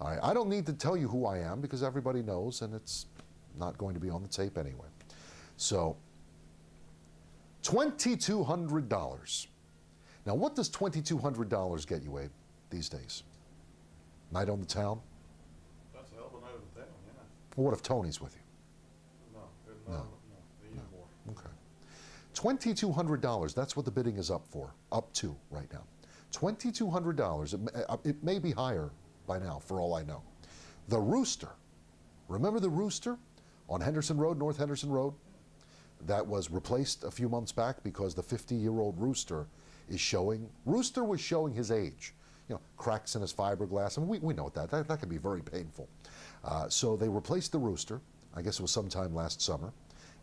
All right, I don't need to tell you who I am because everybody knows, and it's not going to be on the tape anyway. So, $2,200. Now, what does $2,200 get you, Abe, these days? Night on the town? That's a hell of a night on the town, yeah. Well, what if Tony's with you? No, they use more. Okay. $2,200, that's what the bidding is up to right now. $2,200, it may be higher by now, for all I know. The Rooster, remember the Rooster on Henderson Road, North Henderson Road? That was replaced a few months back because the 50-year-old Rooster was showing his age. You know, cracks in his fiberglass, and we know that can be very painful. So they replaced the Rooster, I guess it was sometime last summer,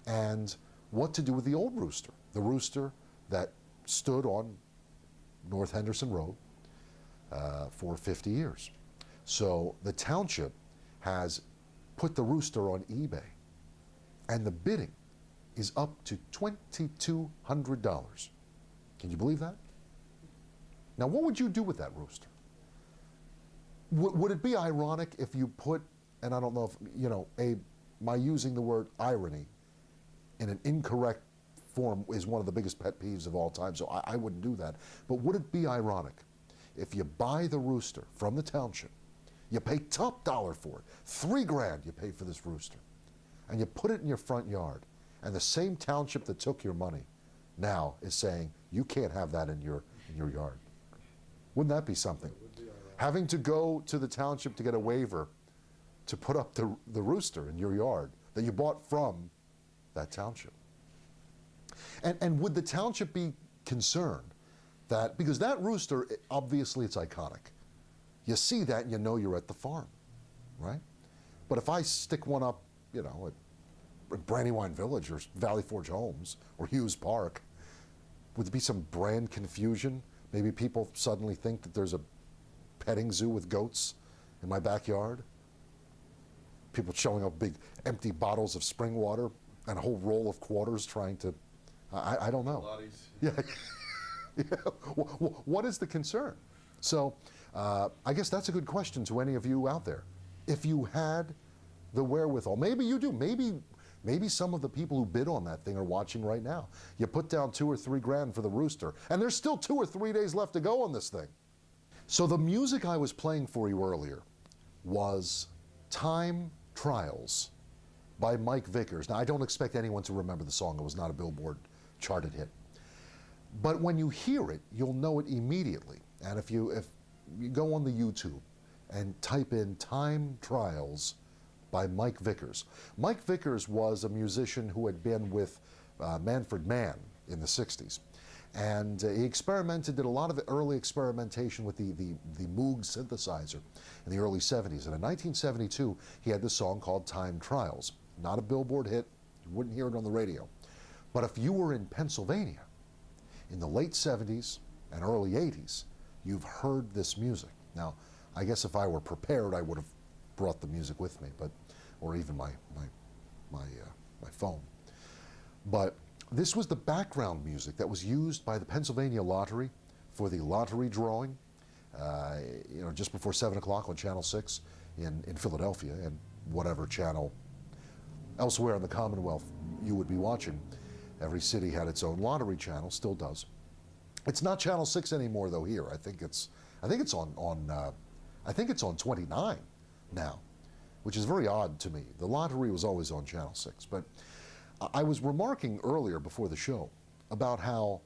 and what to do with the old Rooster? The Rooster that stood on North Henderson Road for 50 years. So the township has put the Rooster on eBay, and the bidding is up to $2,200. Can you believe that? Now, what would you do with that Rooster? Would it be ironic if you put, and I don't know if, you know, my using the word irony in an incorrect form is one of the biggest pet peeves of all time, so I wouldn't do that. But would it be ironic if you buy the Rooster from the township, you pay top dollar for it, $3,000 you pay for this Rooster, and you put it in your front yard, and the same township that took your money now is saying, you can't have that in your yard? Wouldn't that be something? Having to go to the township to get a waiver to put up the Rooster in your yard that you bought from that township. And would the township be concerned that, because that Rooster, obviously it's iconic. You see that and you know you're at the farm, right? But if I stick one up, you know, at Brandywine Village or Valley Forge Homes or Hughes Park, would there be some brand confusion? Maybe people suddenly think that there's a petting zoo with goats in my backyard. People showing up big empty bottles of spring water and a whole roll of quarters trying to, I don't know. Yeah. Yeah. What is the concern? So I guess that's a good question to any of you out there. If you had the wherewithal, maybe you do, maybe some of the people who bid on that thing are watching right now. You put down $2,000 or $3,000 for the Rooster, and there's still 2 or 3 days left to go on this thing. So the music I was playing for you earlier was Time Trials by Mike Vickers. Now, I don't expect anyone to remember the song. It was not a Billboard charted hit. But when you hear it, you'll know it immediately. And if you go on the YouTube and type in Time Trials by Mike Vickers. Mike Vickers was a musician who had been with Manfred Mann in the 60s. And he did a lot of early experimentation with the Moog synthesizer in the early 70s. And in 1972, he had this song called Time Trials. Not a Billboard hit, you wouldn't hear it on the radio. But if you were in Pennsylvania in the late 70s and early 80s, you've heard this music. Now, I guess if I were prepared, I would have brought the music with me, or even my phone. But this was the background music that was used by the Pennsylvania Lottery for the lottery drawing, just before 7 o'clock on Channel 6 in Philadelphia, and whatever channel elsewhere in the Commonwealth you would be watching. Every city had its own lottery channel, still does. It's not Channel 6 anymore, though. Here, I think it's on 29 now, which is very odd to me. The lottery was always on Channel 6, but I was remarking earlier before the show about how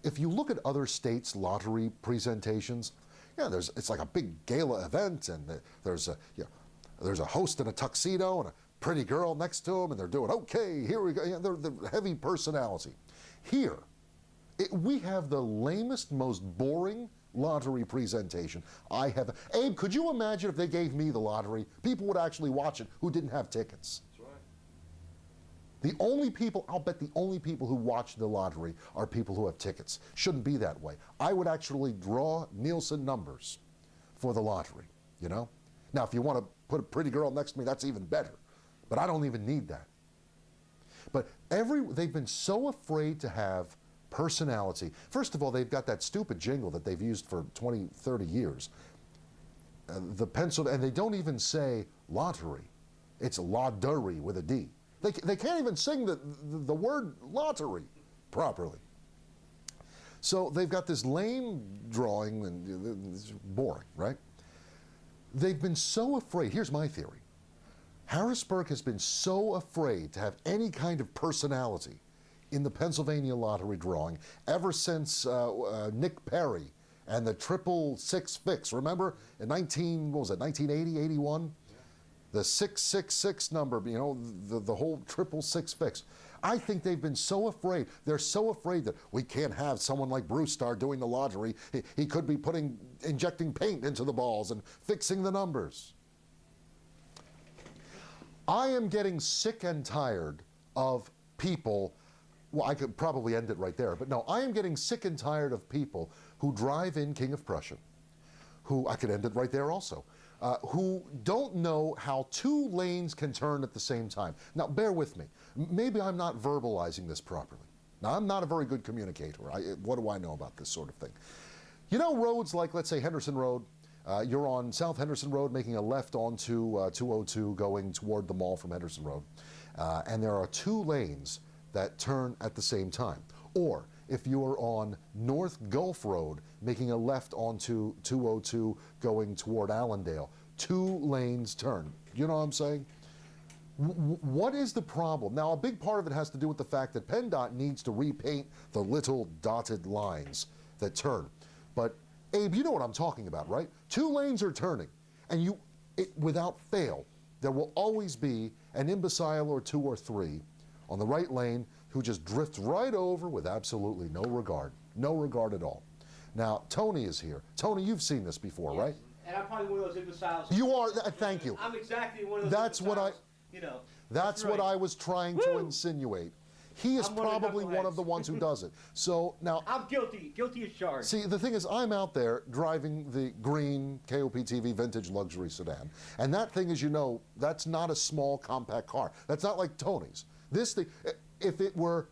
if you look at other states' lottery presentations, it's like a big gala event, and there's a host in a tuxedo and a pretty girl next to him, and they're doing, okay, here we go. They're the heavy personality. Here, we have the lamest, most boring lottery presentation I have. Abe, could you imagine if they gave me the lottery? People would actually watch it who didn't have tickets. That's right. I'll bet the only people who watch the lottery are people who have tickets. Shouldn't be that way. I would actually draw Nielsen numbers for the lottery, Now, if you want to put a pretty girl next to me, that's even better. But I don't even need that. But they've been so afraid to have personality. First of all, they've got that stupid jingle that they've used for 20, 30 years. the pencil, and they don't even say lottery. It's lottery with a D. They can't even sing the word lottery properly. So they've got this lame drawing, and it's boring, right? They've been so afraid. Here's my theory. Harrisburg has been so afraid to have any kind of personality in the Pennsylvania lottery drawing ever since Nick Perry and the 666 fix. Remember in 1980, 81? The 666 number, you know, the whole 666 fix. I think they've been so afraid. They're so afraid that we can't have someone like Bruce start doing the lottery. He could be injecting paint into the balls and fixing the numbers. I am getting sick and tired of people. Well, I could probably end it right there, but no, I am getting sick and tired of people who drive in King of Prussia, who, I could end it right there also, who don't know how two lanes can turn at the same time. Now, bear with me. Maybe I'm not verbalizing this properly. Now, I'm not a very good communicator. What do I know about this sort of thing? You know, roads like, let's say, Henderson Road. You're on South Henderson Road making a left onto 202 going toward the mall from Henderson Road. And there are two lanes that turn at the same time. Or if you're on North Gulf Road making a left onto 202 going toward Allendale, two lanes turn. You know what I'm saying? What is the problem? Now, a big part of it has to do with the fact that PennDOT needs to repaint the little dotted lines that turn. But Abe, you know what I'm talking about, right? Two lanes are turning, and without fail, there will always be an imbecile or two or three on the right lane who just drifts right over with absolutely no regard at all. Now, Tony is here. Tony, you've seen this before, Yes. right? And I'm probably one of those imbeciles. You are. Thank you. I'm exactly one of those That's imbeciles. what You know. That's what right. I was trying to insinuate. He is I'm one of the probably one of the ones who does it. So now, I'm guilty as charged. see, the thing is, I'm out there driving the green KOP-TV vintage luxury sedan, and that thing, as you know, that's not a small compact car. That's not like Tony's. This thing, if it were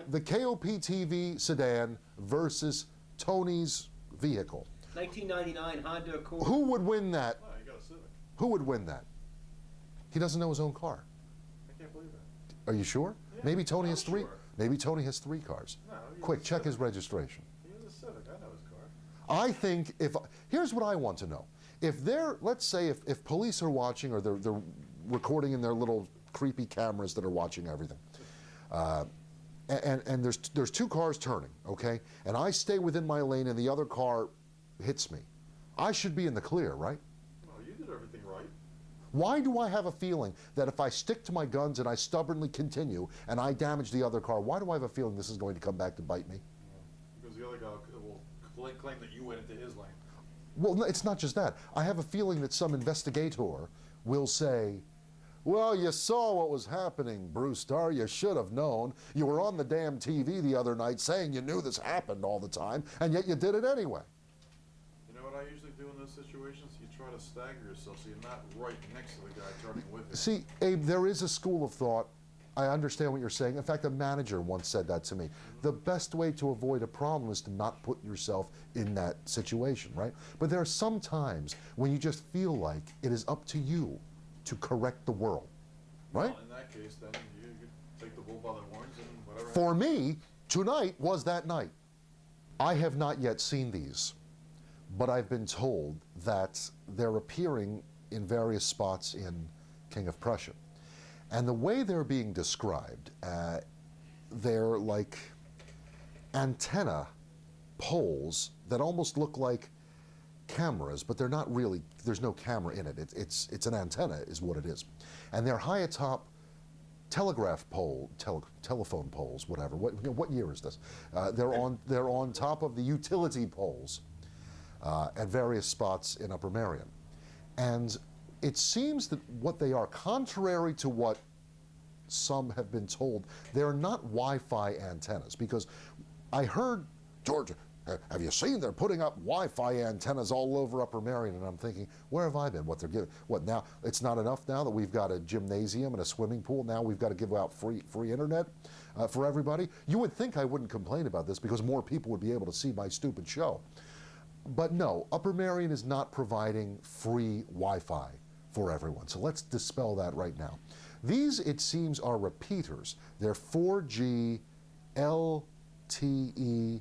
the KOP-TV sedan versus Tony's vehicle, 1999 Honda Accord. who would win that? No, you got a Civic. Who would win that? He doesn't know his own car. I can't believe that. Are you sure? Yeah, Maybe Tony I'm has three. sure. Maybe Tony has three cars. No, he Quick, has a check his Civic. registration. He has a Civic. I know his car. I think here's what I want to know. If let's say if police are watching or they're recording in their little creepy cameras that are watching everything, and there's two cars turning, okay, and I stay within my lane and the other car hits me, I should be in the clear, right? No, you did everything right. Why do I have a feeling that if I stick to my guns and I stubbornly continue and I damage the other car, why do I have a feeling this is going to come back to bite me? Because the other guy will claim that you went into his lane. Well, no, it's not just that. I have a feeling that some investigator will say, well, you saw what was happening, Brewstar. You should have known. You were on the damn TV the other night saying you knew this happened all the time, and yet you did it anyway. You know what I usually do in those situations? You try to stagger yourself so you're not right next to the guy turning with you. See, Abe, there is a school of thought. I understand what you're saying. In fact, a manager once said that to me. The best way to avoid a problem is to not put yourself in that situation, right? But there are some times when you just feel like it is up to you to correct the world, right? Well, in that case, then you take the bull by the horns and whatever. For me, tonight was that night. I have not yet seen these, but I've been told that they're appearing in various spots in King of Prussia. And the way they're being described, they're like antenna poles that almost look like cameras, but they're not really, there's no camera in it. It's an antenna is what it is. And they're high atop telegraph pole, telephone poles, whatever. What year is this? They're on top of the utility poles at various spots in Upper Merion. And it seems that what they are, contrary to what some have been told, they're not Wi-Fi antennas, because I heard, George, have you seen they're putting up Wi-Fi antennas all over Upper Merion? And I'm thinking, where have I been? What they're giving? What now? It's not enough now that we've got a gymnasium and a swimming pool. Now we've got to give out free internet for everybody. You would think I wouldn't complain about this because more people would be able to see my stupid show. But no, Upper Merion is not providing free Wi-Fi for everyone. So let's dispel that right now. These, it seems, are repeaters. They're 4G LTE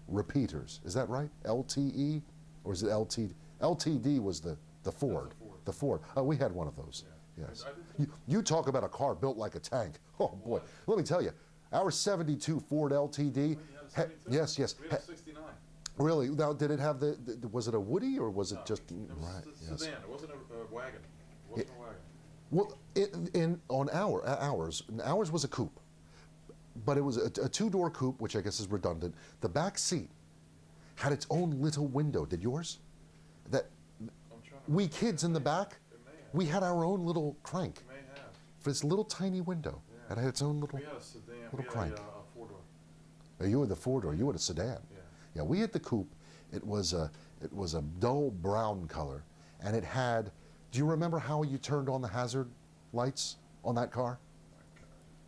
repeaters. Is that right? LTE? Or is it LTD? LTD was the Ford. The Ford. Oh, we had one of those. Yeah. Yes. I did too. You talk about a car built like a tank. Oh boy. Let me tell you, our 72 Ford LTD. You had a 72? Yes, yes. We had a 69. Really? Now, did it have was it a Woody or was it No, just it was right? a Yes. sedan. It wasn't a wagon. It wasn't a wagon. Well, on ours was a coupe, but it was a two-door coupe, which I guess is redundant. The back seat had its own little window. Did yours? That I'm trying to we kids in the back, It may have. we had our own little crank It may have. for this little tiny window. Yeah. It had its own little. We had a sedan. little We had crank. a four-door. You had the four-door. You had a sedan. Yeah. Yeah, we had the coupe. It was a dull brown color, and it had. Do you remember how you turned on the hazard lights on that car?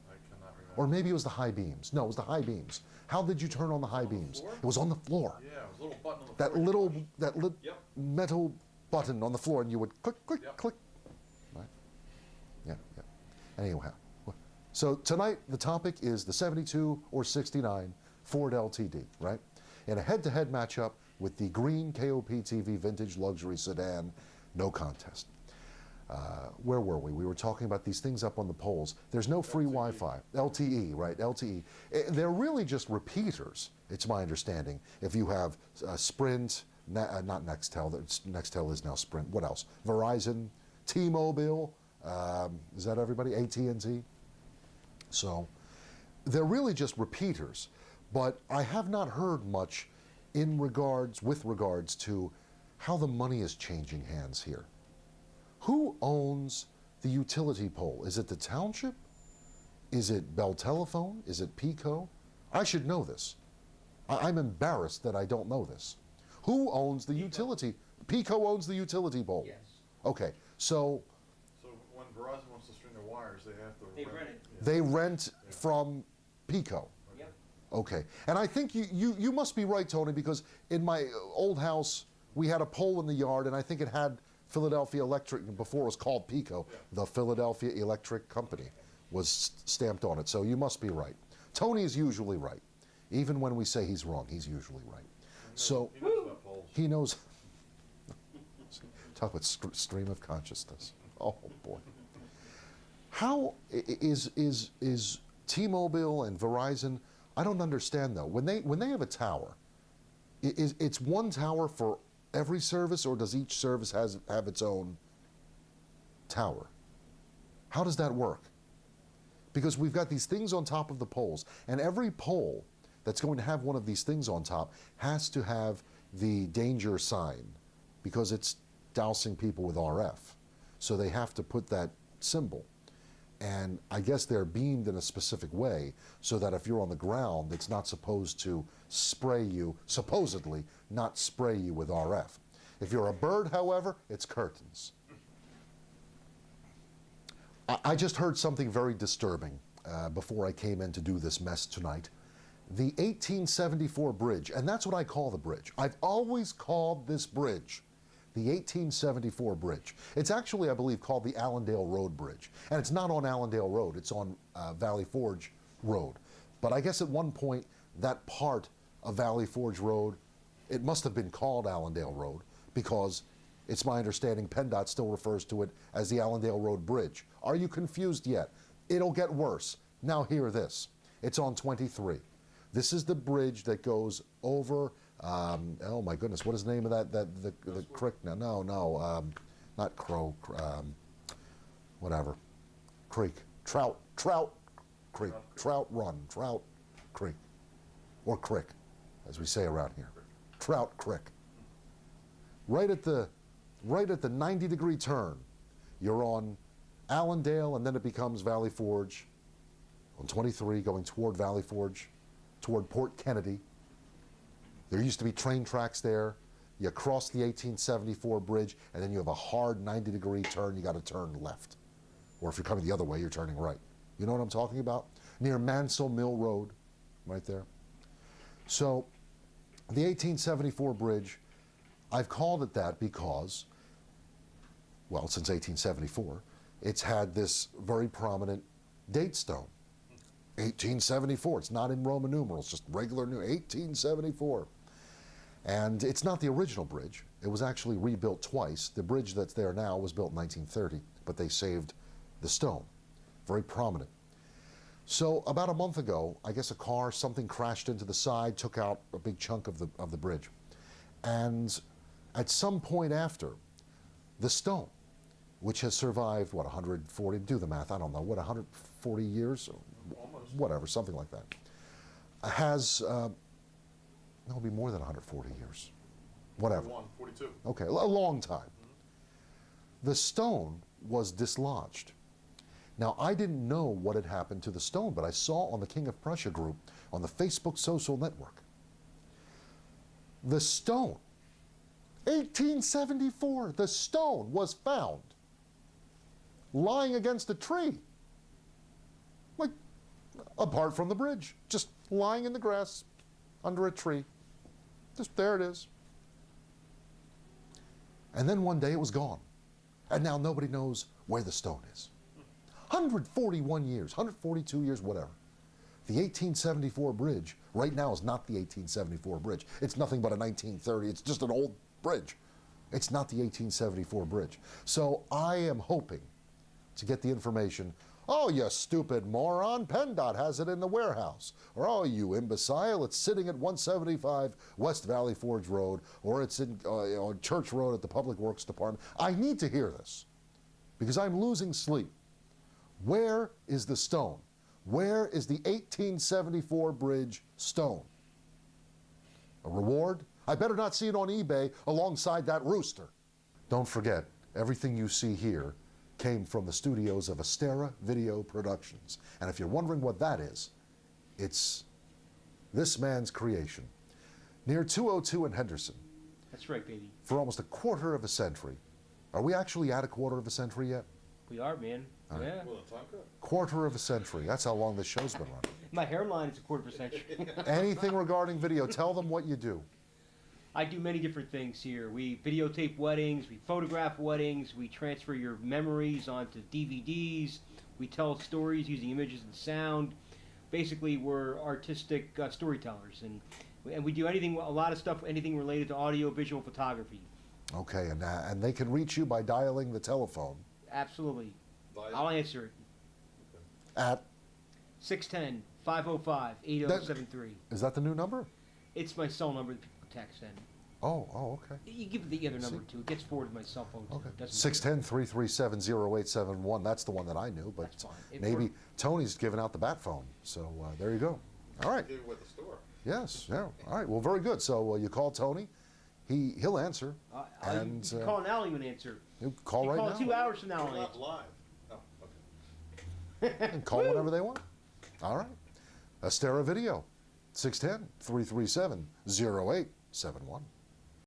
I cannot remember. Or maybe it was the high beams. No, it was the high beams. How did you turn on the high On the beams? floor? It was on the floor. Yeah, it was a little button on the That floor. little that lit Yep. metal button on the floor, and you would click, click, Yep. click. Right? Yeah, yeah. Anyhow, so tonight the topic is the 72 or 69 Ford LTD, right? In a head-to-head matchup with the green KOP TV vintage luxury sedan, no contest. Where were we? We were talking about these things up on the poles. There's no free LTE. Wi-Fi. LTE, right? LTE. They're really just repeaters, it's my understanding. If you have Sprint, not Nextel, Nextel is now Sprint. What else? Verizon, T-Mobile, is that everybody? AT&T? So they're really just repeaters. But I have not heard much with regards to how the money is changing hands here. Who owns the utility pole? Is it the township? Is it Bell Telephone? Is it Pico? I should know this. I'm embarrassed that I don't know this. Who owns the utility? Pico owns the utility pole. Yes. Okay, so So when Verizon wants to string their wires, they have to They rent it. Yeah. they rent from Pico. Yep. Okay, and I think you must be right, Tony, because in my old house we had a pole in the yard, and I think it had Philadelphia Electric, before it was called Pico, Yeah. the Philadelphia Electric Company was stamped on it. So you must be right. Tony is usually right, even when we say he's wrong. He's usually right. So He knows about poles. he knows. Talk about stream of consciousness. Oh boy. How is T-Mobile and Verizon? I don't understand though. When they have a tower, it's one tower for every service, or does each service have its own tower? How does that work? Because we've got these things on top of the poles, and every pole that's going to have one of these things on top has to have the danger sign, because it's dousing people with RF. So they have to put that symbol. And I guess they're beamed in a specific way so that if you're on the ground, it's not supposed to spray you, supposedly not spray you with RF. If you're a bird, however, it's curtains. I just heard something very disturbing before I came in to do this mess tonight. The 1874 bridge, and that's what I call the bridge. I've always called this bridge the 1874 bridge. It's actually, I believe, called the Allendale Road Bridge. And it's not on Allendale Road, it's on Valley Forge Road. But I guess at one point, that part of Valley Forge Road, it must have been called Allendale Road, because it's my understanding PennDOT still refers to it as the Allendale Road Bridge. Are you confused yet? It'll get worse. Now hear this. It's on 23. This is the bridge that goes over, oh my goodness, what is the name of the creek now? No, not Crow, whatever. Creek. Trout Creek. Trout Run. Trout Creek. Or Crick, as we say around here. Trout Creek. Right at the 90-degree turn, you're on Allendale, and then it becomes Valley Forge on 23, going toward Valley Forge, toward Port Kennedy. There used to be train tracks there. You cross the 1874 bridge, and then you have a hard 90-degree turn. You got to turn left. Or if you're coming the other way, you're turning right. You know what I'm talking about? Near Mansell Mill Road, right there. So the 1874 bridge I've called it that because, well, since 1874, it's had this very prominent date stone. 1874. It's not in Roman numerals, just regular new 1874. And it's not the original bridge. It was actually rebuilt twice. The bridge that's there now was built in 1930, but they saved the stone. Very prominent. So about a month ago, I guess a car, something crashed into the side, took out a big chunk of the bridge. And at some point after, the stone, which has survived, what, 140, do the math, I don't know, what, 140 years? Almost. Whatever, something like that, has, no, it'll be more than 140 years. Whatever. 41, 42. Okay, a long time. The stone was dislodged. Now, I didn't know what had happened to the stone, but I saw on the King of Prussia group on the Facebook social network, the stone, 1874, the stone was found lying against a tree, like apart from the bridge, just lying in the grass under a tree. Just there it is. And then one day it was gone. And now nobody knows where the stone is. 141 years, 142 years, whatever. The 1874 bridge right now is not the 1874 bridge. It's nothing but a 1930. It's just an old bridge. It's not the 1874 bridge. So I am hoping to get the information, oh, you stupid moron, PennDOT has it in the warehouse. Or, oh, you imbecile, it's sitting at 175 West Valley Forge Road, or it's in on Church Road at the Public Works Department. I need to hear this because I'm losing sleep. Where is the stone? Where is the 1874 bridge stone? A reward? I better not see it on eBay alongside that rooster. Don't forget, everything you see here came from the studios of Astera Video Productions. And if you're wondering what that is, it's this man's creation. Near 202 in Henderson, That's right, baby. for almost a quarter of a century. Are we actually at a quarter of a century yet? We are, man. All right. Yeah. Well, the time cut. Quarter of a century. That's how long this show's been running. My hairline is a quarter of a century. Anything regarding video, tell them what you do. I do many different things here. We videotape weddings, we photograph weddings, we transfer your memories onto DVDs, we tell stories using images and sound. Basically, we're artistic storytellers, and we do anything, a lot of stuff, anything related to audio, visual photography. Okay, and they can reach you by dialing the telephone Absolutely. Dial. I'll answer it. at, 610-505-8073. is that the new number? It's my cell number that people can text in. Oh, okay. You give the other number too. It gets forwarded to my cell phone too. Okay. It doesn't matter. 610-337-0871. That's the one that I knew, but That's fine. It maybe worked. Tony's giving out the bat phone. So there you go. All right. Gave away the store. Yes. Yeah. All right. Well, very good. So you call Tony. He'll answer. And you can call now, you can answer. you call You right call now. 2 hours from now, We're I'll not answer. live. Oh, okay. And call whenever they want. All right. Astera Video. 610-337-0871.